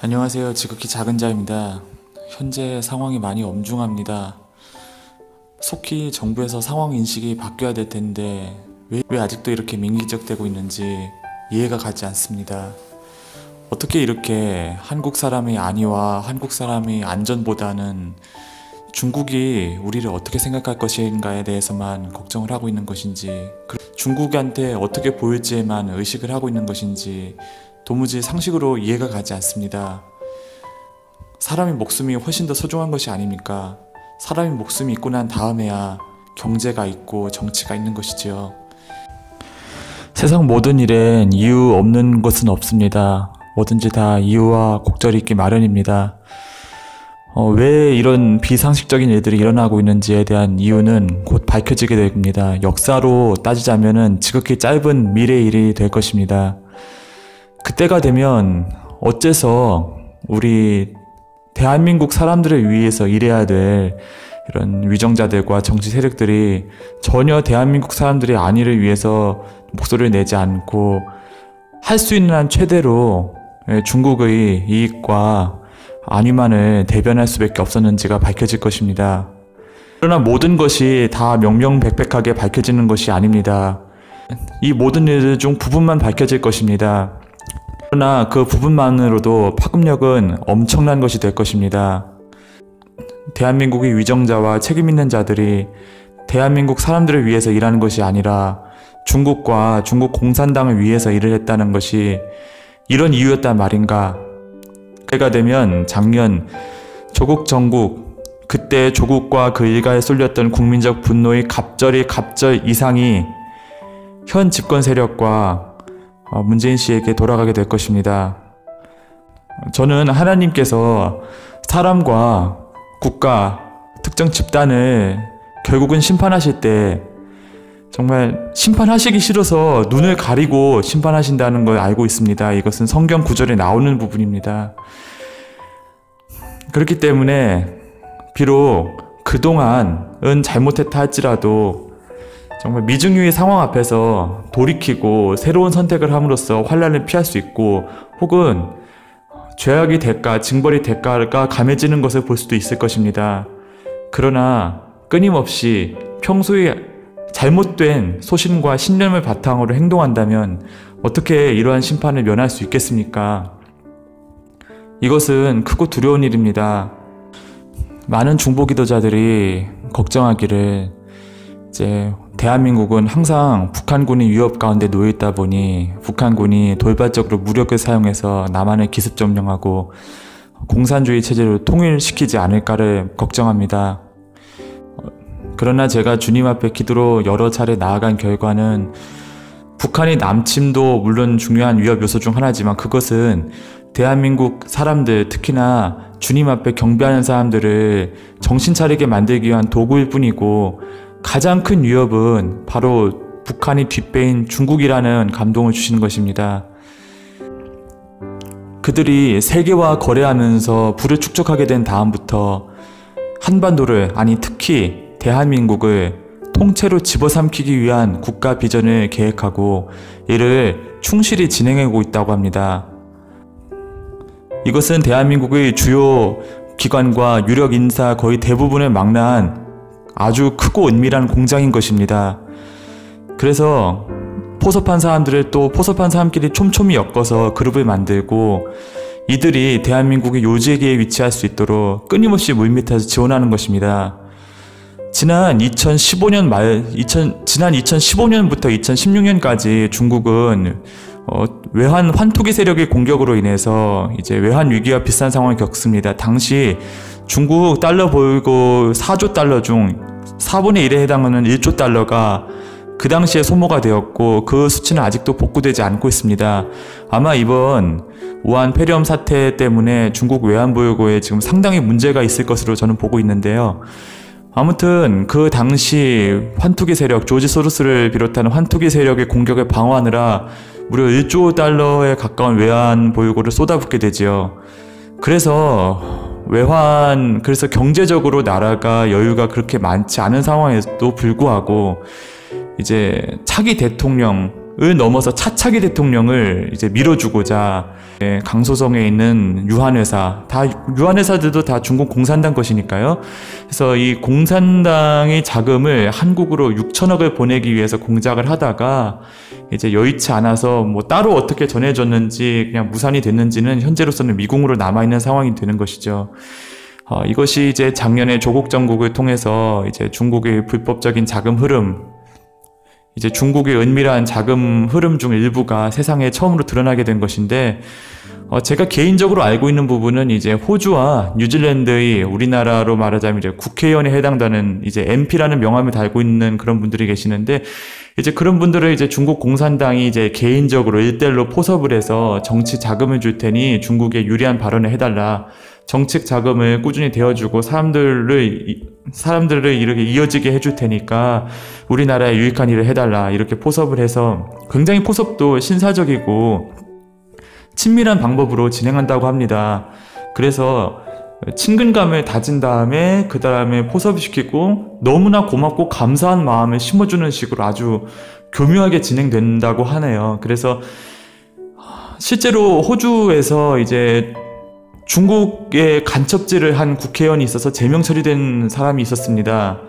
안녕하세요. 지극히 작은 자입니다. 현재 상황이 많이 엄중합니다. 속히 정부에서 상황 인식이 바뀌어야 될 텐데 왜 아직도 이렇게 민기적되고 있는지 이해가 가지 않습니다. 어떻게 이렇게 한국 사람의 안위와 한국 사람의 안전보다는 중국이 우리를 어떻게 생각할 것인가에 대해서만 걱정을 하고 있는 것인지, 중국한테 어떻게 보일지에만 의식을 하고 있는 것인지 도무지 상식으로 이해가 가지 않습니다. 사람의 목숨이 훨씬 더 소중한 것이 아닙니까? 사람의 목숨이 있고 난 다음에야 경제가 있고 정치가 있는 것이지요. 세상 모든 일엔 이유 없는 것은 없습니다. 뭐든지 다 이유와 곡절이 있기 마련입니다. 왜 이런 비상식적인 일들이 일어나고 있는지에 대한 이유는 곧 밝혀지게 됩니다. 역사로 따지자면은 지극히 짧은 미래의 일이 될 것입니다. 그때가 되면 어째서 우리 대한민국 사람들을 위해서 일해야 될 이런 위정자들과 정치 세력들이 전혀 대한민국 사람들의 안위를 위해서 목소리를 내지 않고 할 수 있는 한 최대로 중국의 이익과 안위만을 대변할 수밖에 없었는지가 밝혀질 것입니다. 그러나 모든 것이 다 명명백백하게 밝혀지는 것이 아닙니다. 이 모든 일들 중 부분만 밝혀질 것입니다. 그러나 그 부분만으로도 파급력은 엄청난 것이 될 것입니다. 대한민국의 위정자와 책임있는 자들이 대한민국 사람들을 위해서 일하는 것이 아니라 중국과 중국 공산당을 위해서 일을 했다는 것이 이런 이유였단 말인가? 그때가 되면 작년 조국 정국, 그때 조국과 그 일가에 쏠렸던 국민적 분노의 갑절 이상이 현 집권 세력과 문재인 씨에게 돌아가게 될 것입니다. 저는 하나님께서 사람과 국가, 특정 집단을 결국은 심판하실 때 정말 심판하시기 싫어서 눈을 가리고 심판하신다는 걸 알고 있습니다. 이것은 성경 구절에 나오는 부분입니다. 그렇기 때문에 비록 그동안은 잘못했다 할지라도 정말 미중유의 상황 앞에서 돌이키고 새로운 선택을 함으로써 환난을 피할 수 있고, 혹은 죄악의 대가, 징벌의 대가가 감해지는 것을 볼 수도 있을 것입니다. 그러나 끊임없이 평소에 잘못된 소신과 신념을 바탕으로 행동한다면 어떻게 이러한 심판을 면할 수 있겠습니까? 이것은 크고 두려운 일입니다. 많은 중보 기도자들이 걱정하기를 대한민국은 항상 북한군이 위협 가운데 놓여 있다 보니 북한군이 돌발적으로 무력을 사용해서 남한을 기습 점령하고 공산주의 체제로 통일시키지 않을까를 걱정합니다. 그러나 제가 주님 앞에 기도로 여러 차례 나아간 결과는 북한의 남침도 물론 중요한 위협 요소 중 하나지만 그것은 대한민국 사람들, 특히나 주님 앞에 경배하는 사람들을 정신 차리게 만들기 위한 도구일 뿐이고, 가장 큰 위협은 바로 북한이 뒷배인 중국이라는 감동을 주시는 것입니다. 그들이 세계와 거래하면서 부를 축적하게 된 다음부터 한반도를, 아니 특히 대한민국을 통째로 집어삼키기 위한 국가 비전을 계획하고 이를 충실히 진행하고 있다고 합니다. 이것은 대한민국의 주요 기관과 유력 인사 거의 대부분을 망라한 아주 크고 은밀한 공장인 것입니다. 그래서 포섭한 사람들을 또 포섭한 사람끼리 촘촘히 엮어서 그룹을 만들고 이들이 대한민국의 요지기에 위치할 수 있도록 끊임없이 물밑에서 지원하는 것입니다. 지난 2015년부터 2016년까지 중국은 외환 환투기 세력의 공격으로 인해서 이제 외환 위기와 비슷한 상황을 겪습니다. 당시 중국 달러 보유고 4조 달러 중 4분의 1에 해당하는 1조 달러가 그 당시에 소모가 되었고 그 수치는 아직도 복구되지 않고 있습니다. 아마 이번 우한 폐렴 사태 때문에 중국 외환 보유고에 지금 상당히 문제가 있을 것으로 저는 보고 있는데요. 아무튼 그 당시 환투기 세력, 조지 소로스를 비롯한 환투기 세력의 공격을 방어하느라 무려 1조 달러에 가까운 외환 보유고를 쏟아붓게 되지요. 그래서 경제적으로 나라가 여유가 그렇게 많지 않은 상황에도 불구하고 이제 차기 대통령, 넘어서 차차기 대통령을 이제 밀어주고자 강소성에 있는 유한회사들도 다 중국 공산당 것이니까요. 그래서 이 공산당의 자금을 한국으로 6천억을 보내기 위해서 공작을 하다가 이제 여의치 않아서 뭐 따로 어떻게 전해졌는지 그냥 무산이 됐는지는 현재로서는 미궁으로 남아있는 상황이 되는 것이죠. 이것이 이제 작년에 조국 정국을 통해서 이제 중국의 불법적인 자금 흐름, 이제 중국의 은밀한 자금 흐름 중 일부가 세상에 처음으로 드러나게 된 것인데, 제가 개인적으로 알고 있는 부분은 이제 호주와 뉴질랜드의 우리나라로 말하자면 이제 국회의원에 해당되는 이제 MP라는 명함을 달고 있는 그런 분들이 계시는데, 이제 그런 분들을 이제 중국 공산당이 이제 개인적으로 일대일로 포섭을 해서 정치 자금을 줄 테니 중국에 유리한 발언을 해달라. 정책 자금을 꾸준히 대어주고 사람들을 이렇게 이어지게 해줄 테니까 우리나라에 유익한 일을 해달라. 이렇게 포섭을 해서 굉장히 포섭도 신사적이고 친밀한 방법으로 진행한다고 합니다. 그래서 친근감을 다진 다음에 그 다음에 포섭시키고 너무나 고맙고 감사한 마음을 심어주는 식으로 아주 교묘하게 진행된다고 하네요. 그래서 실제로 호주에서 이제 중국에 간첩질을 한 국회의원이 있어서 제명 처리된 사람이 있었습니다.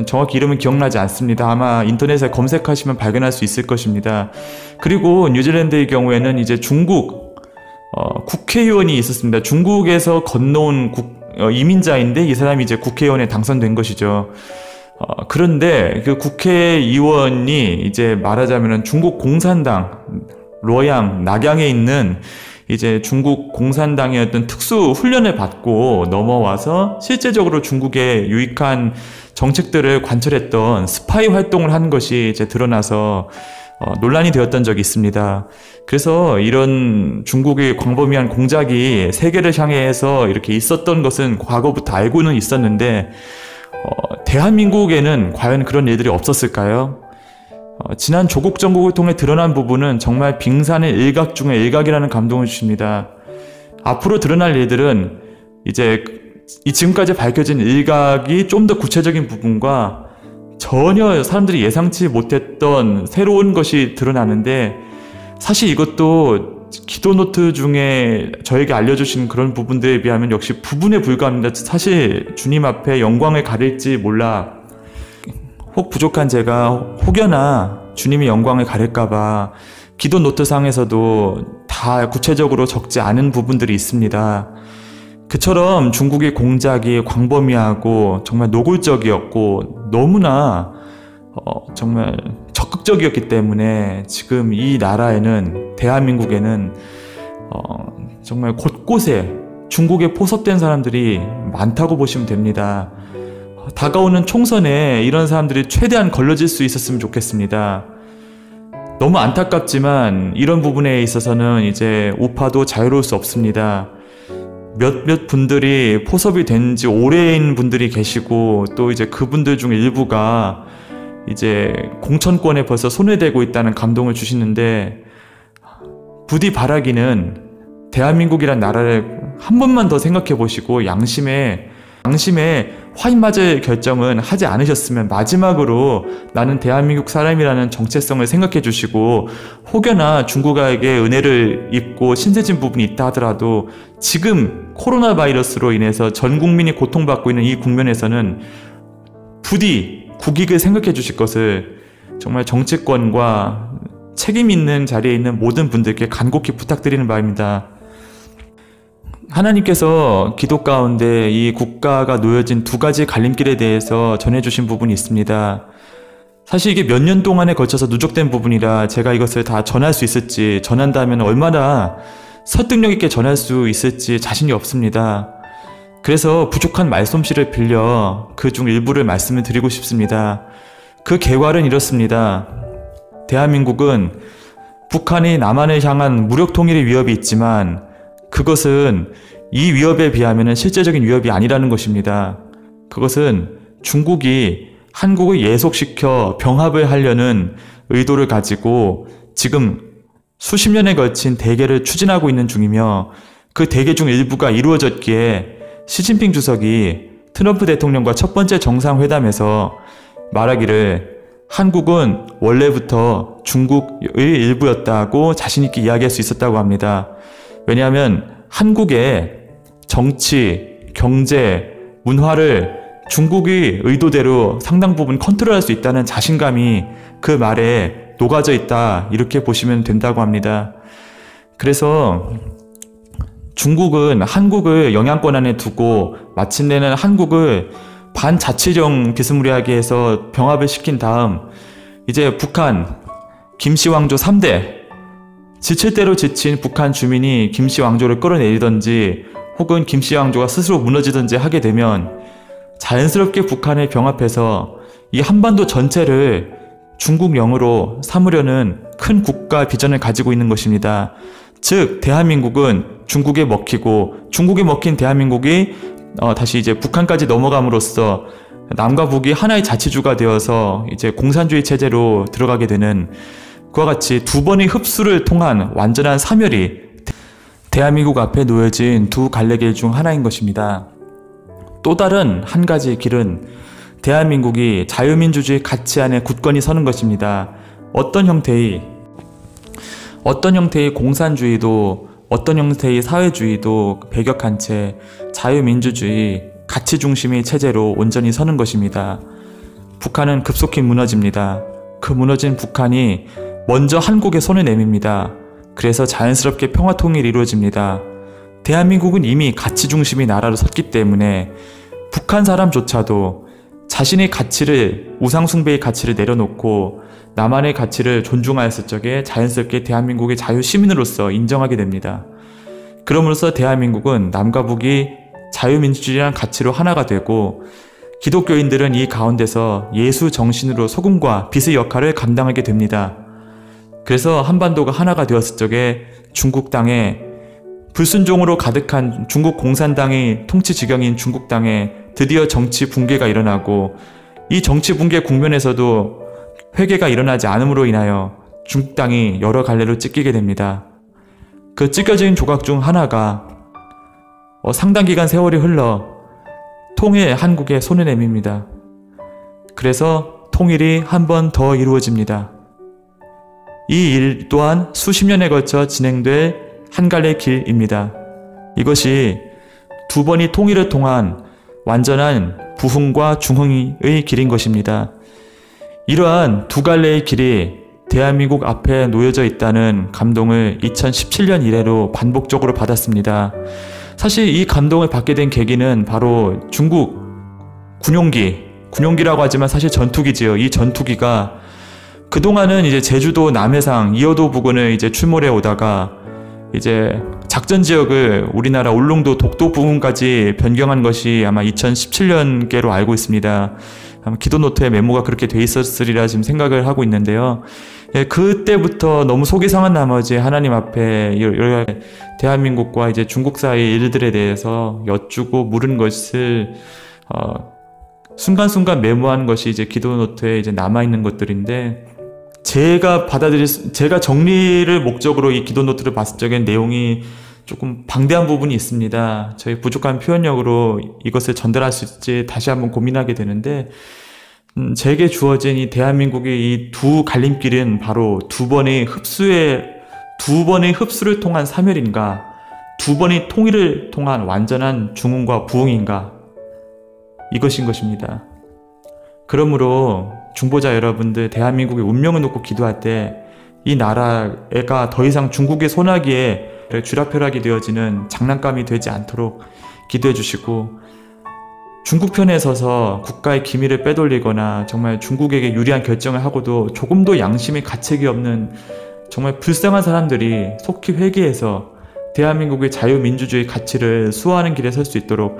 정확히 이름은 기억나지 않습니다. 아마 인터넷에 검색하시면 발견할 수 있을 것입니다. 그리고 뉴질랜드의 경우에는 이제 중국 국회의원이 있었습니다. 중국에서 건너온 이민자인데 이 사람이 이제 국회의원에 당선된 것이죠. 그런데 그 국회의원이 이제 말하자면은 중국 공산당 로양 낙양에 있는 이제 중국 공산당의 어떤 특수 훈련을 받고 넘어와서 실제적으로 중국의 유익한 정책들을 관철했던 스파이 활동을 한 것이 이제 드러나서 논란이 되었던 적이 있습니다. 그래서 이런 중국의 광범위한 공작이 세계를 향해서 이렇게 있었던 것은 과거부터 알고는 있었는데 대한민국에는 과연 그런 일들이 없었을까요? 지난 조국 정국을 통해 드러난 부분은 정말 빙산의 일각 중의 일각이라는 감동을 주십니다. 앞으로 드러날 일들은 이제 이 지금까지 밝혀진 일각이 좀 더 구체적인 부분과 전혀 사람들이 예상치 못했던 새로운 것이 드러나는데, 사실 이것도 기도노트 중에 저에게 알려주신 그런 부분들에 비하면 역시 부분에 불과합니다. 사실 주님 앞에 영광을 가릴지 몰라 혹 부족한 제가 혹여나 주님이 영광을 가릴까봐 기도 노트상에서도 다 구체적으로 적지 않은 부분들이 있습니다. 그처럼 중국의 공작이 광범위하고 정말 노골적이었고 너무나 정말 적극적이었기 때문에 지금 이 나라에는, 대한민국에는 정말 곳곳에 중국에 포섭된 사람들이 많다고 보시면 됩니다. 다가오는 총선에 이런 사람들이 최대한 걸러질 수 있었으면 좋겠습니다. 너무 안타깝지만 이런 부분에 있어서는 이제 우파도 자유로울 수 없습니다. 몇몇 분들이 포섭이 된 지 오래인 분들이 계시고 또 이제 그분들 중 일부가 이제 공천권에 벌써 손을 대고 있다는 감동을 주시는데, 부디 바라기는 대한민국이란 나라를 한 번만 더 생각해 보시고 양심에 화인 맞을 결정은 하지 않으셨으면 마지막으로 나는 대한민국 사람이라는 정체성을 생각해 주시고, 혹여나 중국에게 은혜를 입고 신세진 부분이 있다 하더라도 지금 코로나 바이러스로 인해서 전 국민이 고통받고 있는 이 국면에서는 부디 국익을 생각해 주실 것을 정말 정치권과 책임 있는 자리에 있는 모든 분들께 간곡히 부탁드리는 바입니다. 하나님께서 기도 가운데 이 국가가 놓여진 두 가지 갈림길에 대해서 전해주신 부분이 있습니다. 사실 이게 몇 년 동안에 걸쳐서 누적된 부분이라 제가 이것을 다 전할 수 있을지, 전한다면 얼마나 설득력 있게 전할 수 있을지 자신이 없습니다. 그래서 부족한 말솜씨를 빌려 그 중 일부를 말씀을 드리고 싶습니다. 그 결과는 이렇습니다. 대한민국은 북한이 남한을 향한 무력 통일의 위협이 있지만 그것은 이 위협에 비하면 실제적인 위협이 아니라는 것입니다. 그것은 중국이 한국을 예속시켜 병합을 하려는 의도를 가지고 지금 수십 년에 걸친 대계를 추진하고 있는 중이며, 그 대계 중 일부가 이루어졌기에 시진핑 주석이 트럼프 대통령과 첫 번째 정상회담에서 말하기를 한국은 원래부터 중국의 일부였다고 자신있게 이야기할 수 있었다고 합니다. 왜냐하면 한국의 정치, 경제, 문화를 중국의 의도대로 상당 부분 컨트롤할 수 있다는 자신감이 그 말에 녹아져 있다, 이렇게 보시면 된다고 합니다. 그래서 중국은 한국을 영향권 안에 두고 마침내는 한국을 반자치령 비스무리하게 해서 병합을 시킨 다음 이제 북한, 김씨 왕조 3대, 지칠 대로 지친 북한 주민이 김씨 왕조를 끌어내리던지 혹은 김씨 왕조가 스스로 무너지든지 하게 되면 자연스럽게 북한을 병합해서 이 한반도 전체를 중국령으로 삼으려는 큰 국가 비전을 가지고 있는 것입니다. 즉 대한민국은 중국에 먹히고 중국에 먹힌 대한민국이 다시 이제 북한까지 넘어감으로써 남과 북이 하나의 자치주가 되어서 이제 공산주의 체제로 들어가게 되는, 그와 같이 두 번의 흡수를 통한 완전한 사멸이 대한민국 앞에 놓여진 두 갈래길 중 하나인 것입니다. 또 다른 한 가지 길은 대한민국이 자유민주주의 가치 안에 굳건히 서는 것입니다. 어떤 형태의 공산주의도 어떤 형태의 사회주의도 배격한 채 자유민주주의 가치 중심의 체제로 온전히 서는 것입니다. 북한은 급속히 무너집니다. 그 무너진 북한이 먼저 한국에 손을 내밉니다. 그래서 자연스럽게 평화통일이 이루어집니다. 대한민국은 이미 가치 중심의 나라로 섰기 때문에 북한 사람조차도 자신의 가치를, 우상숭배의 가치를 내려놓고 나만의 가치를 존중하였을 적에 자연스럽게 대한민국의 자유시민으로서 인정하게 됩니다. 그럼으로써 대한민국은 남과 북이 자유민주주의란 가치로 하나가 되고 기독교인들은 이 가운데서 예수 정신으로 소금과 빛의 역할을 감당하게 됩니다. 그래서 한반도가 하나가 되었을 적에 중국 땅에 불순종으로 가득한 중국 공산당의 통치 지경인 중국 땅에 드디어 정치 붕괴가 일어나고, 이 정치 붕괴 국면에서도 회개가 일어나지 않음으로 인하여 중국 땅이 여러 갈래로 찢기게 됩니다. 그 찢겨진 조각 중 하나가 상당 기간 세월이 흘러 통일 한국에 손을 내밉니다. 그래서 통일이 한 번 더 이루어집니다. 이 일 또한 수십 년에 걸쳐 진행될 한 갈래의 길입니다. 이것이 두 번의 통일을 통한 완전한 부흥과 중흥의 길인 것입니다. 이러한 두 갈래의 길이 대한민국 앞에 놓여져 있다는 감동을 2017년 이래로 반복적으로 받았습니다. 사실 이 감동을 받게 된 계기는 바로 중국 군용기라고 하지만 사실 전투기지요. 이 전투기가 그동안은 이제 제주도 남해상 이어도 부근을 이제 출몰해 오다가 이제 작전 지역을 우리나라 울릉도 독도 부근까지 변경한 것이 아마 2017년께로 알고 있습니다. 아마 기도 노트에 메모가 그렇게 돼 있었으리라 지금 생각을 하고 있는데요. 예, 그때부터 너무 속이 상한 나머지 하나님 앞에 여러 대한민국과 이제 중국 사이의 일들에 대해서 여쭈고 물은 것을 순간순간 메모한 것이 이제 기도 노트에 이제 남아 있는 것들인데, 제가 정리를 목적으로 이 기도 노트를 봤을 적엔 내용이 조금 방대한 부분이 있습니다. 저희 부족한 표현력으로 이것을 전달할 수 있을지 다시 한번 고민하게 되는데, 제게 주어진 이 대한민국의 이 두 갈림길은 바로 두 번의 흡수를 통한 사멸인가, 두 번의 통일을 통한 완전한 중흥과 부흥인가, 이것인 것입니다. 그러므로 중보자 여러분들, 대한민국의 운명을 놓고 기도할 때 이 나라가 더 이상 중국의 소나기에 쥐락펴락이 되어지는 장난감이 되지 않도록 기도해 주시고, 중국 편에 서서 국가의 기밀을 빼돌리거나 정말 중국에게 유리한 결정을 하고도 조금도 양심의 가책이 없는 정말 불쌍한 사람들이 속히 회개해서 대한민국의 자유민주주의 가치를 수호하는 길에 설 수 있도록,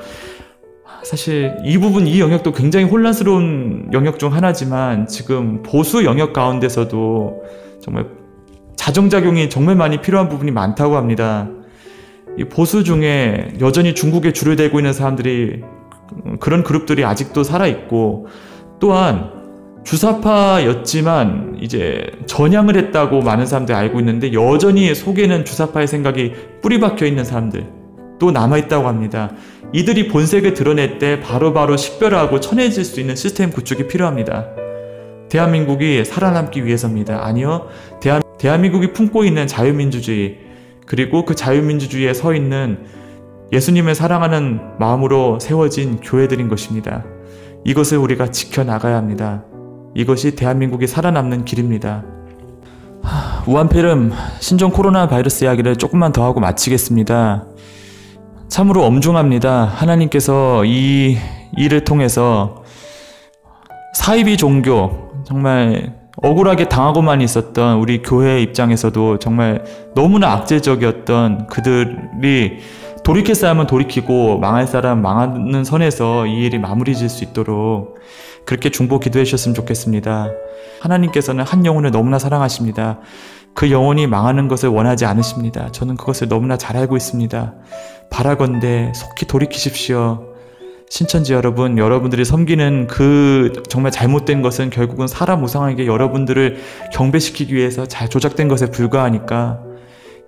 사실 이 영역도 굉장히 혼란스러운 영역 중 하나지만 지금 보수 영역 가운데서도 정말 자정작용이 정말 많이 필요한 부분이 많다고 합니다. 이 보수 중에 여전히 중국에 줄을 대고 있는 사람들이, 그런 그룹들이 아직도 살아있고, 또한 주사파였지만 이제 전향을 했다고 많은 사람들이 알고 있는데 여전히 속에는 주사파의 생각이 뿌리 박혀 있는 사람들 또 남아있다고 합니다. 이들이 본색을 드러낼 때 바로바로 식별하고 쳐내질 수 있는 시스템 구축이 필요합니다. 대한민국이 살아남기 위해서입니다. 아니요. 대한민국이 품고 있는 자유민주주의, 그리고 그 자유민주주의에 서 있는 예수님을 사랑하는 마음으로 세워진 교회들인 것입니다. 이것을 우리가 지켜나가야 합니다. 이것이 대한민국이 살아남는 길입니다. 우한폐렴 신종 코로나 바이러스 이야기를 조금만 더 하고 마치겠습니다. 참으로 엄중합니다. 하나님께서 이 일을 통해서 사이비 종교, 정말 억울하게 당하고만 있었던 우리 교회 입장에서도 정말 너무나 악재적이었던 그들이 돌이킬 사람은 돌이키고 망할 사람 망하는 선에서 이 일이 마무리 질 수 있도록 그렇게 중보 기도해 주셨으면 좋겠습니다. 하나님께서는 한 영혼을 너무나 사랑하십니다. 그 영혼이 망하는 것을 원하지 않으십니다. 저는 그것을 너무나 잘 알고 있습니다. 바라건대 속히 돌이키십시오. 신천지 여러분, 여러분들이 섬기는 그 정말 잘못된 것은 결국은 사람 우상에게 여러분들을 경배시키기 위해서 잘 조작된 것에 불과하니까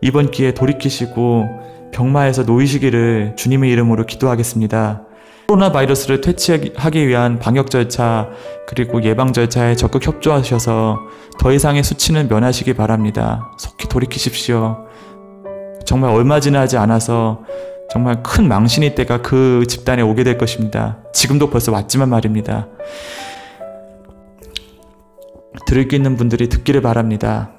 이번 기회에 돌이키시고 병마에서 놓이시기를 주님의 이름으로 기도하겠습니다. 코로나 바이러스를 퇴치하기 위한 방역 절차 그리고 예방 절차에 적극 협조하셔서 더 이상의 수치는 면하시기 바랍니다. 속히 돌이키십시오. 정말 얼마 지나지 않아서 정말 큰 망신의 때가 그 집단에 오게 될 것입니다. 지금도 벌써 왔지만 말입니다. 들을 게 있는 분들이 듣기를 바랍니다.